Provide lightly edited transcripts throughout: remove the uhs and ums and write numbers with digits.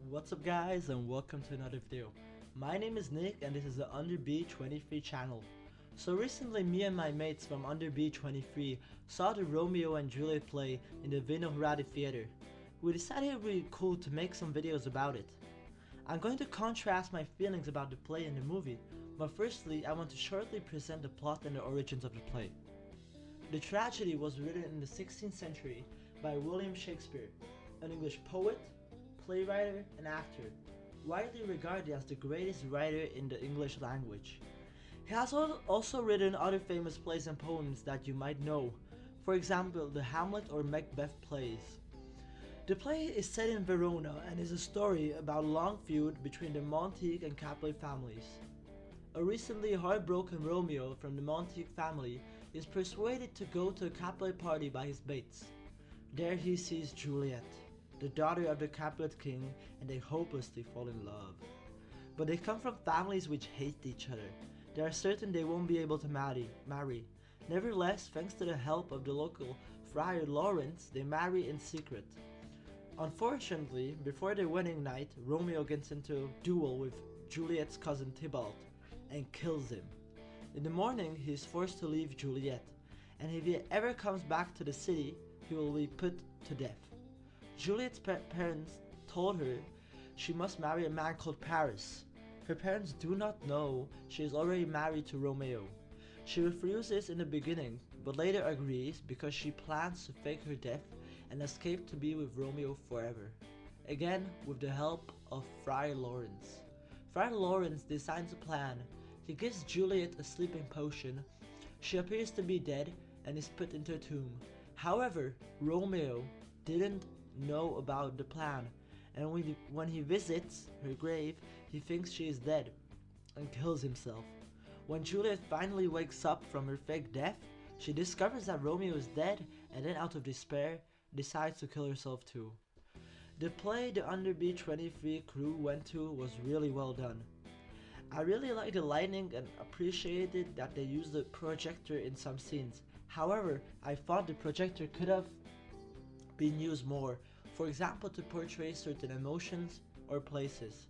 What's up guys, and welcome to another video. My name is Nick and this is the To Bee 23 channel. So recently me and my mates from To Bee 23 saw the Romeo and Juliet play in the Vinohrady Theater. We decided it would be cool to make some videos about it. I'm going to contrast my feelings about the play and the movie, but firstly I want to shortly present the plot and the origins of the play. The tragedy was written in the 16th century by William Shakespeare, an English poet, playwright, and actor, widely regarded as the greatest writer in the English language. He has also written other famous plays and poems that you might know, for example the Hamlet or Macbeth plays. The play is set in Verona and is a story about a long feud between the Montague and Capulet families. A recently heartbroken Romeo from the Montague family is persuaded to go to a Capulet party by his mates. There he sees Juliet, the daughter of the Capulet king, and they hopelessly fall in love. But they come from families which hate each other. They are certain they won't be able to marry. Nevertheless, thanks to the help of the local Friar Lawrence, they marry in secret. Unfortunately, before their wedding night, Romeo gets into a duel with Juliet's cousin Tybalt and kills him. In the morning, he is forced to leave Juliet, and if he ever comes back to the city, he will be put to death. Juliet's parents told her she must marry a man called Paris. Her parents do not know she is already married to Romeo. She refuses in the beginning, but later agrees because she plans to fake her death and escape to be with Romeo forever. Again, with the help of Friar Lawrence. Friar Lawrence designs a plan. He gives Juliet a sleeping potion. She appears to be dead and is put into a tomb. However, Romeo didn't know about the plan, and when he visits her grave, he thinks she is dead and kills himself. When Juliet finally wakes up from her fake death, she discovers that Romeo is dead and then out of despair decides to kill herself too. The play the To Bee 23 crew went to was really well done. I really liked the lighting and appreciated that they used the projector in some scenes. However, I thought the projector could have been used more, for example to portray certain emotions or places.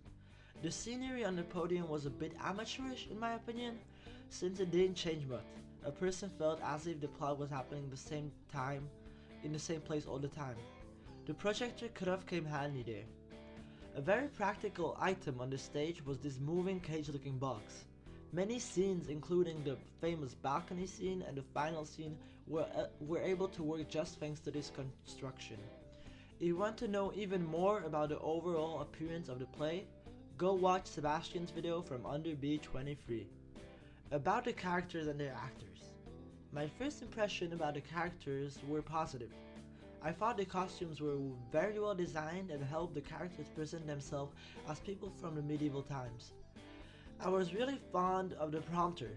The scenery on the podium was a bit amateurish in my opinion, since it didn't change much. A person felt as if the plot was happening the same time, in the same place all the time. The projector could have came handy there. A very practical item on the stage was this moving cage looking box. Many scenes, including the famous balcony scene and the final scene, were able to work just thanks to this construction. If you want to know even more about the overall appearance of the play, go watch Sebastian's video from To Bee 23. About the characters and their actors. My first impression about the characters were positive. I thought the costumes were very well designed and helped the characters present themselves as people from the medieval times. I was really fond of the prompter,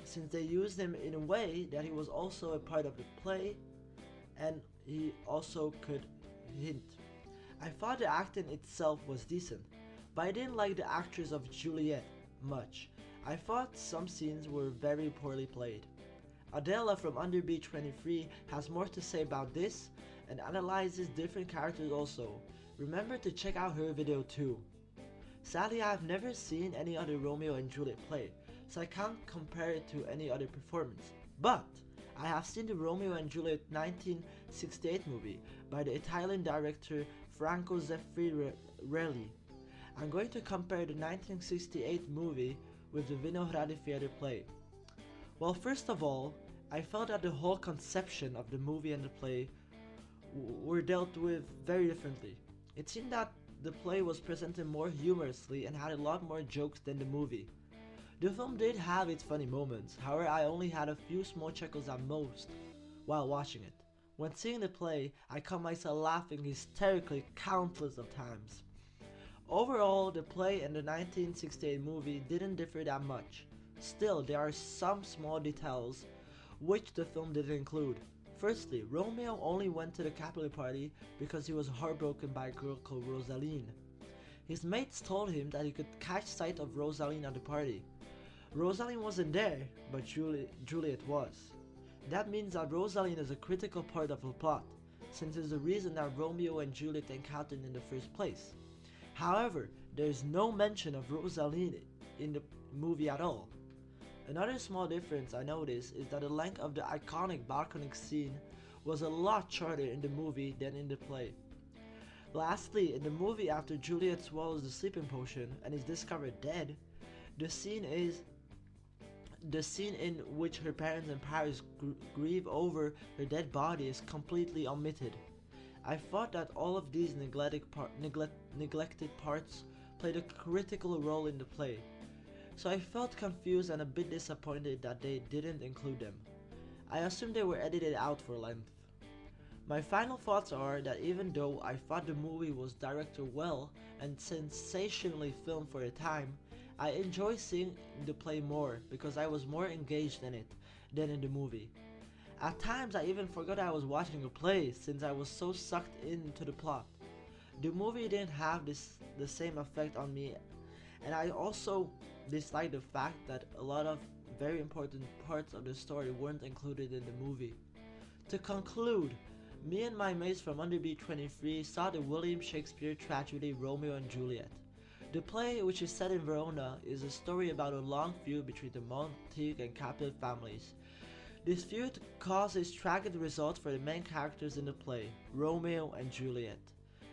since they used him in a way that he was also a part of the play and he also could hint. I thought the acting itself was decent, but I didn't like the actress of Juliet much. I thought some scenes were very poorly played. Adela from To Bee 23 has more to say about this and analyzes different characters also. Remember to check out her video too. Sadly, I have never seen any other Romeo and Juliet play, so I can't compare it to any other performance. But I have seen the Romeo and Juliet 1968 movie by the Italian director Franco Zeffirelli. I'm going to compare the 1968 movie with the Vinohrady Theater play. Well, first of all, I felt that the whole conception of the movie and the play were dealt with very differently. It seemed that the play was presented more humorously and had a lot more jokes than the movie. The film did have its funny moments, however I only had a few small chuckles at most while watching it. When seeing the play, I caught myself laughing hysterically countless of times. Overall, the play and the 1968 movie didn't differ that much. Still, there are some small details which the film didn't include. Firstly, Romeo only went to the Capulet party because he was heartbroken by a girl called Rosaline. His mates told him that he could catch sight of Rosaline at the party. Rosaline wasn't there, but Juliet was. That means that Rosaline is a critical part of the plot, since it's the reason that Romeo and Juliet encountered in the first place. However, there is no mention of Rosaline in the movie at all. Another small difference I noticed is that the length of the iconic balcony scene was a lot shorter in the movie than in the play. Lastly, in the movie, after Juliet swallows the sleeping potion and is discovered dead, the scene in which her parents in Paris grieve over her dead body is completely omitted. I thought that all of these neglected parts played a critical role in the play, so I felt confused and a bit disappointed that they didn't include them. I assumed they were edited out for length. My final thoughts are that even though I thought the movie was directed well and sensationally filmed for the time, I enjoy seeing the play more because I was more engaged in it than in the movie. At times I even forgot I was watching a play since I was so sucked into the plot. The movie didn't have the same effect on me, and I also disliked the fact that a lot of very important parts of the story weren't included in the movie. To conclude, me and my mates from Under B23 saw the William Shakespeare tragedy Romeo and Juliet. The play, which is set in Verona, is a story about a long feud between the Montague and Capulet families. This feud causes tragic results for the main characters in the play, Romeo and Juliet.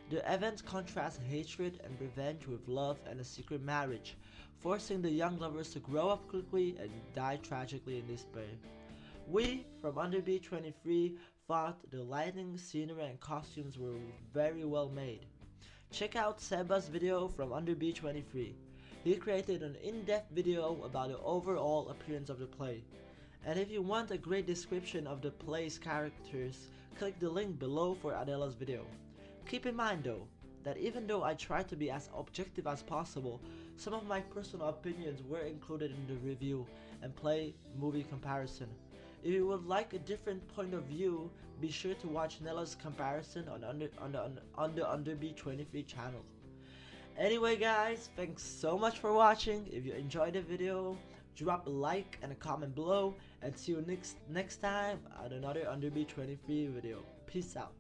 The events contrast hatred and revenge with love and a secret marriage, forcing the young lovers to grow up quickly and die tragically in despair. We, from Under B23, thought the lighting, scenery, and costumes were very well made. Check out Seba's video from Under B23. He created an in-depth video about the overall appearance of the play. And if you want a great description of the play's characters, click the link below for Adela's video. Keep in mind though, that even though I tried to be as objective as possible, some of my personal opinions were included in the review and play movie comparison. If you would like a different point of view, be sure to watch Nella's comparison on the Under B23 channel. Anyway guys, thanks so much for watching. If you enjoyed the video, drop a like and a comment below, and see you next time at another Under B23 video. Peace out.